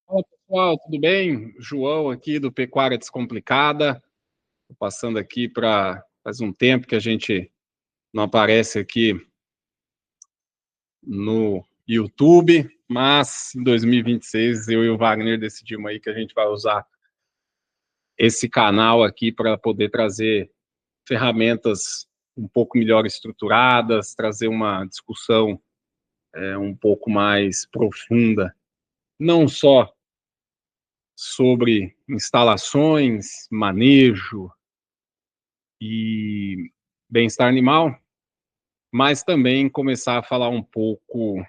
Fala pessoal, tudo bem? João aqui do Pecuária Descomplicada. Tô passando aqui para faz um tempo que a gente não aparece aqui no YouTube, mas em 2026 eu e o Wagner decidimos aí que a gente vai usar esse canal aqui para poder trazer ferramentas um pouco melhor estruturadas, trazer uma discussão um pouco mais profunda, não só sobre instalações, manejo e bem-estar animal, mas também começar a falar um pouco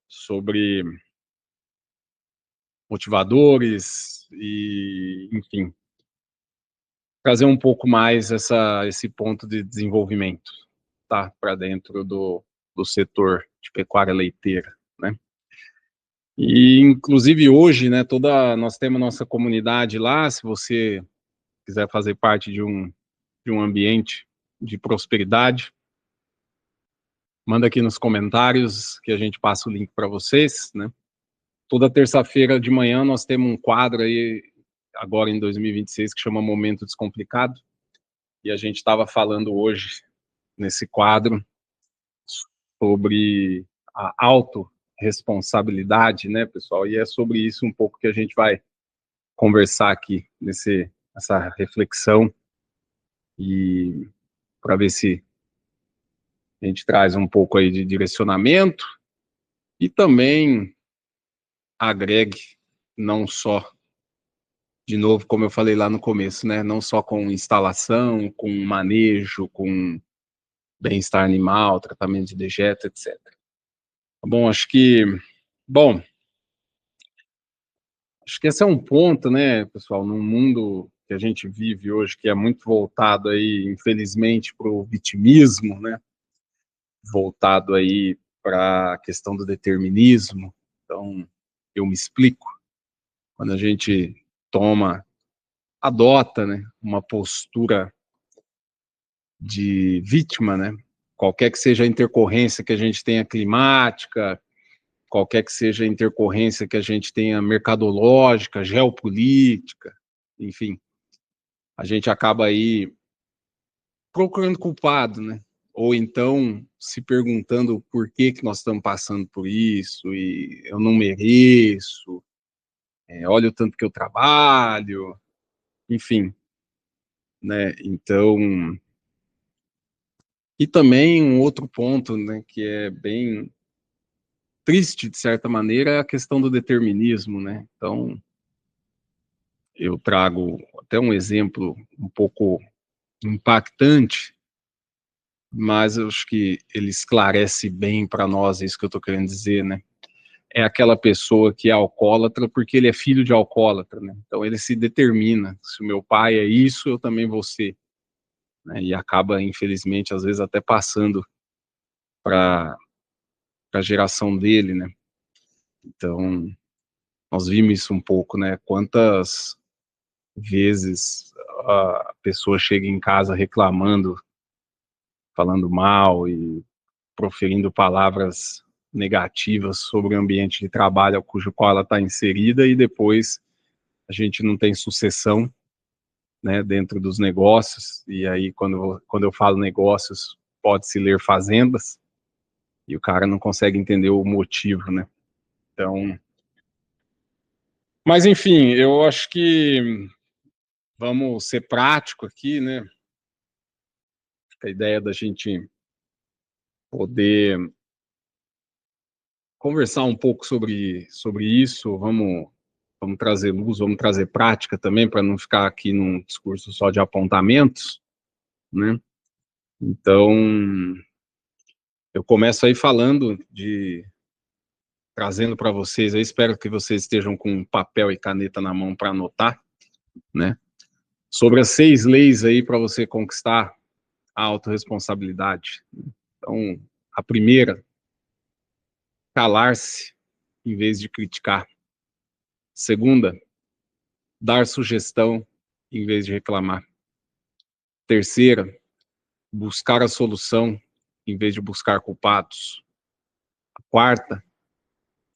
sobre motivadores e, enfim, trazer um pouco mais esse ponto de desenvolvimento, tá, para dentro do setor de pecuária leiteira, né? E, inclusive, hoje, né, nós temos nossa comunidade lá, se você quiser fazer parte de um ambiente de prosperidade, manda aqui nos comentários que a gente passa o link para vocês, né? Toda terça-feira de manhã nós temos um quadro aí, agora em 2026, que chama Momento Descomplicado, e a gente estava falando hoje, nesse quadro, sobre a autorresponsabilidade, né, pessoal? E é sobre isso um pouco que a gente vai conversar aqui, nessa reflexão, e para ver se a gente traz um pouco aí de direcionamento e também agregue não só, de novo, como eu falei lá no começo, né, não só com instalação, com manejo, com bem-estar animal, tratamento de dejeto, etc. Bom, bom, acho que esse é um ponto, né, pessoal, num mundo que a gente vive hoje, que é muito voltado aí, infelizmente, para o vitimismo, né, voltado aí para a questão do determinismo. Então, eu me explico. Quando a gente adota, né, uma postura de vítima, né, qualquer que seja a intercorrência que a gente tenha climática, qualquer que seja a intercorrência que a gente tenha mercadológica, geopolítica, enfim, a gente acaba aí procurando culpado, né? Ou então se perguntando por que que nós estamos passando por isso, e eu não mereço, olha o tanto que eu trabalho, enfim, né? Então, e também um outro ponto, né, que é bem triste, de certa maneira, é a questão do determinismo, né? Então, eu trago até um exemplo um pouco impactante, mas eu acho que ele esclarece bem para nós isso que eu estou querendo dizer, né? É aquela pessoa que é alcoólatra porque ele é filho de alcoólatra, né? Então ele se determina, se o meu pai é isso, eu também vou ser, né? E acaba, infelizmente, às vezes até passando para a geração dele, né? Então, nós vimos isso um pouco, né? Quantas vezes a pessoa chega em casa reclamando, falando mal e proferindo palavras negativas sobre o ambiente de trabalho cujo qual ela está inserida, e depois a gente não tem sucessão, né, dentro dos negócios. E aí quando eu falo negócios, pode-se ler fazendas, e o cara não consegue entender o motivo, né? Então, mas enfim, eu acho que vamos ser prático aqui, né? A ideia da gente poder conversar um pouco sobre isso, vamos trazer luz, vamos trazer prática também, para não ficar aqui num discurso só de apontamentos, né? Então, eu começo aí trazendo para vocês, eu espero que vocês estejam com papel e caneta na mão para anotar, né? Sobre as 6 leis aí para você conquistar a autorresponsabilidade. Então, a primeira, calar-se em vez de criticar. Segunda, dar sugestão em vez de reclamar. Terceira, buscar a solução em vez de buscar culpados. A quarta,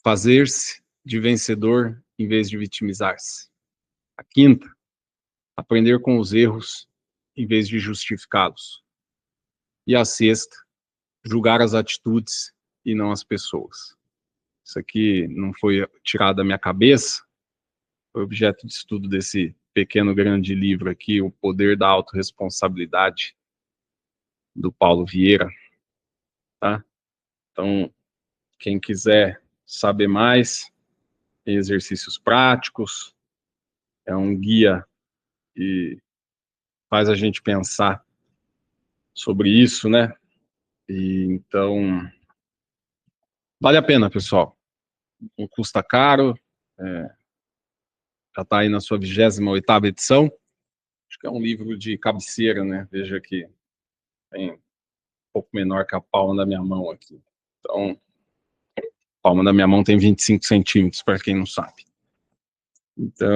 fazer-se de vencedor em vez de vitimizar-se. A quinta, aprender com os erros em vez de justificá-los. E a sexta, julgar as atitudes e não as pessoas. Isso aqui não foi tirado da minha cabeça, foi objeto de estudo desse pequeno grande livro aqui, O Poder da Autorresponsabilidade, do Paulo Vieira, tá? Então, quem quiser saber mais, tem exercícios práticos, é um guia que faz a gente pensar sobre isso, né? E então, vale a pena, pessoal. Não custa caro, já está aí na sua 28ª edição. Acho que é um livro de cabeceira, né? Veja que tem um pouco menor que a palma da minha mão aqui. Então, a palma da minha mão tem 25 centímetros, para quem não sabe. Então,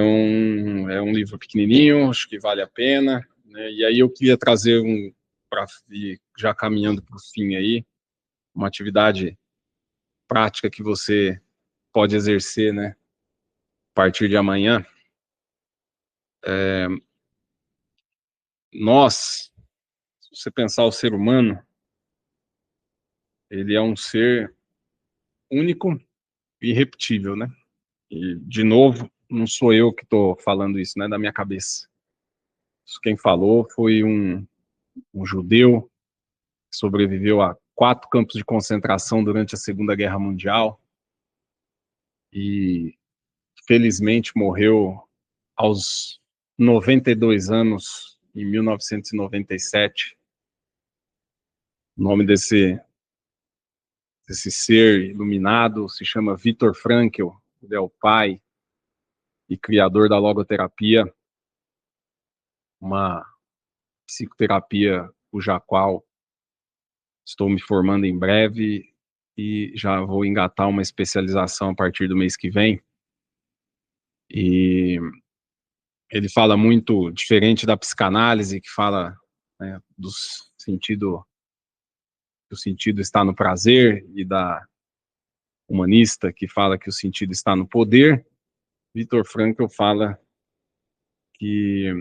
é um livro pequenininho, acho que vale a pena, né? E aí eu queria trazer para ir já caminhando para o fim aí, uma atividade prática que você pode exercer, né, a partir de amanhã. Nós, se você pensar o ser humano, ele é um ser único e irrepetível, né? E, de novo, não sou eu que estou falando isso, né, da minha cabeça. Isso quem falou foi um judeu que sobreviveu a 4 campos de concentração durante a Segunda Guerra Mundial e, felizmente, morreu aos 92 anos, em 1997. O nome desse ser iluminado se chama Viktor Frankl. Ele é o pai e criador da logoterapia, uma psicoterapia cuja qual estou me formando em breve e já vou engatar uma especialização a partir do mês que vem. E ele fala muito diferente da psicanálise, que fala, né, do sentido, que o sentido está no prazer, e da humanista, que fala que o sentido está no poder. Viktor Frankl fala que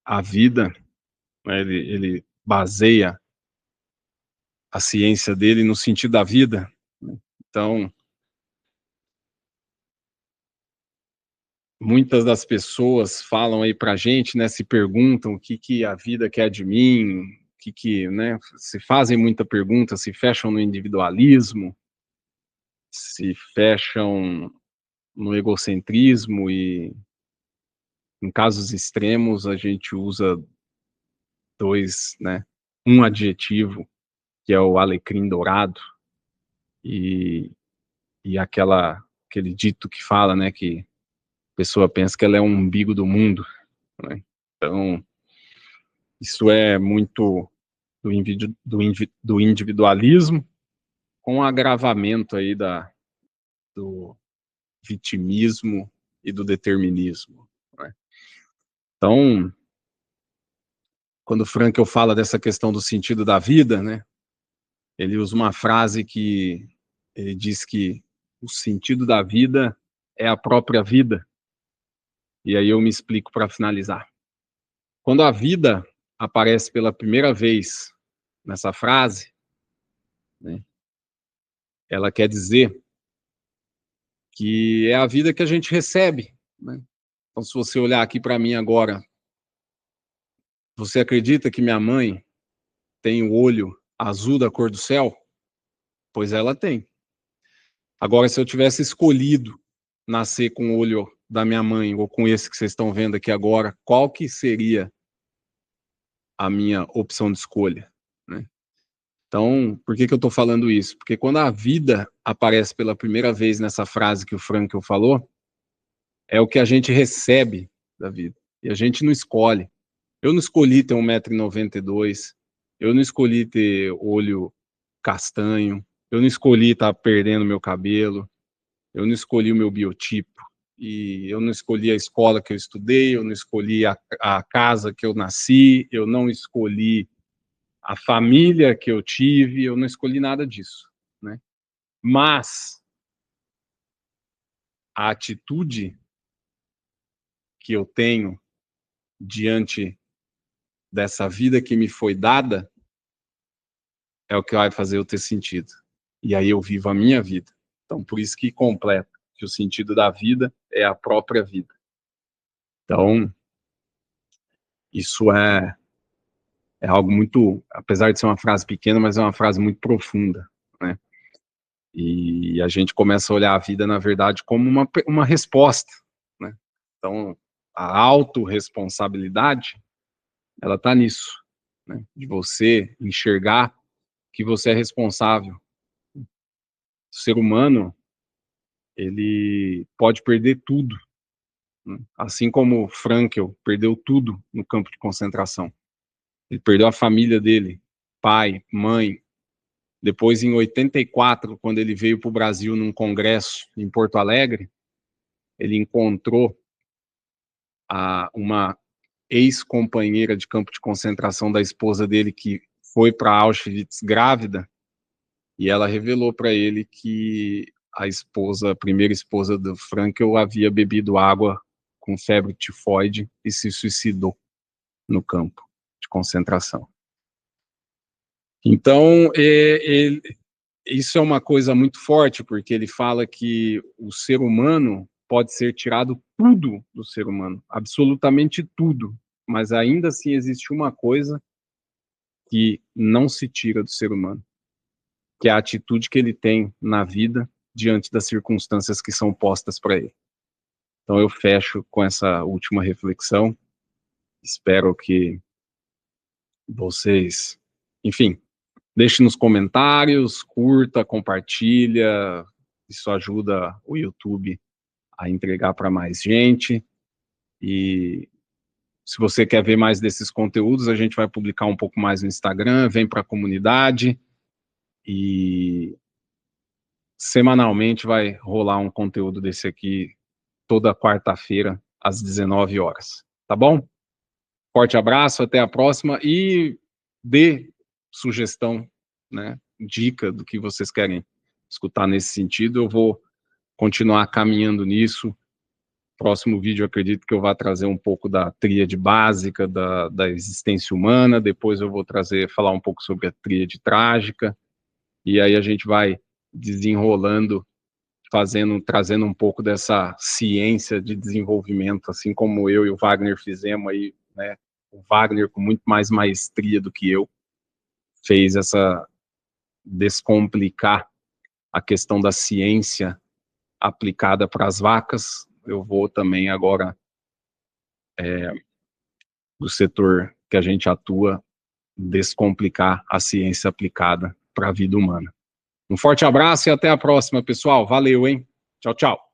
a vida, né, ele baseia a ciência dele no sentido da vida. Então, muitas das pessoas falam aí pra gente, né, se perguntam o que a vida quer de mim, né, se fazem muita pergunta, se fecham no individualismo, se fecham no egocentrismo e, em casos extremos, a gente usa né, um adjetivo, que é o alecrim dourado, e aquele dito que fala, né, que a pessoa pensa que ela é um umbigo do mundo, né? Então, isso é muito do individualismo, com o agravamento aí do vitimismo e do determinismo, né? Então, quando Frankl fala dessa questão do sentido da vida, né, ele usa uma frase que ele diz que o sentido da vida é a própria vida. E aí eu me explico para finalizar. Quando a vida aparece pela primeira vez nessa frase, né, ela quer dizer que é a vida que a gente recebe, né? Então, se você olhar aqui para mim agora, você acredita que minha mãe tem o olho azul da cor do céu? Pois ela tem. Agora, se eu tivesse escolhido nascer com o olho da minha mãe, ou com esse que vocês estão vendo aqui agora, qual que seria a minha opção de escolha, né? Então, por que eu estou falando isso? Porque quando a vida aparece pela primeira vez nessa frase que o Frankl falou, é o que a gente recebe da vida, e a gente não escolhe. Eu não escolhi ter 1,92 m, eu não escolhi ter olho castanho, eu não escolhi estar perdendo meu cabelo, eu não escolhi o meu biotipo, e eu não escolhi a escola que eu estudei, eu não escolhi a casa que eu nasci, eu não escolhi a família que eu tive, eu não escolhi nada disso, né? Mas a atitude que eu tenho diante dessa vida que me foi dada é o que vai fazer eu ter sentido. E aí eu vivo a minha vida. Então, por isso que completa, que o sentido da vida é a própria vida. Então, isso é algo muito, apesar de ser uma frase pequena, mas é uma frase muito profunda, né? E a gente começa a olhar a vida, na verdade, como uma resposta, né? Então, a autorresponsabilidade, ela está nisso, né? De você enxergar que você é responsável. O ser humano, ele pode perder tudo, né? Assim como Frankl perdeu tudo no campo de concentração. Ele perdeu a família dele, pai, mãe. Depois, em 84, quando ele veio para o Brasil num congresso em Porto Alegre, ele encontrou uma ex-companheira de campo de concentração da esposa dele, que foi para Auschwitz grávida, e ela revelou para ele que a primeira esposa do Frankl havia bebido água com febre tifoide e se suicidou no campo de concentração. Então, isso é uma coisa muito forte, porque ele fala que o ser humano pode ser tirado tudo do ser humano, absolutamente tudo, mas ainda assim existe uma coisa que não se tira do ser humano, que é a atitude que ele tem na vida diante das circunstâncias que são postas para ele. Então eu fecho com essa última reflexão, espero que vocês, enfim, deixe nos comentários, curta, compartilha, isso ajuda o YouTube a entregar para mais gente. E se você quer ver mais desses conteúdos, a gente vai publicar um pouco mais no Instagram, vem para a comunidade e semanalmente vai rolar um conteúdo desse aqui toda quarta-feira às 19 horas. Tá bom? Forte abraço, até a próxima e dê sugestão, né, dica do que vocês querem escutar nesse sentido. Eu vou continuar caminhando nisso. Próximo vídeo, eu acredito que eu vou trazer um pouco da tríade básica da existência humana, depois eu vou falar um pouco sobre a tríade trágica, e aí a gente vai desenrolando, trazendo um pouco dessa ciência de desenvolvimento, assim como eu e o Wagner fizemos aí, né? O Wagner, com muito mais maestria do que eu, fez essa descomplicar a questão da ciência aplicada para as vacas. Eu vou também agora, do setor que a gente atua, descomplicar a ciência aplicada para a vida humana. Um forte abraço e até a próxima, pessoal. Valeu, hein? Tchau, tchau.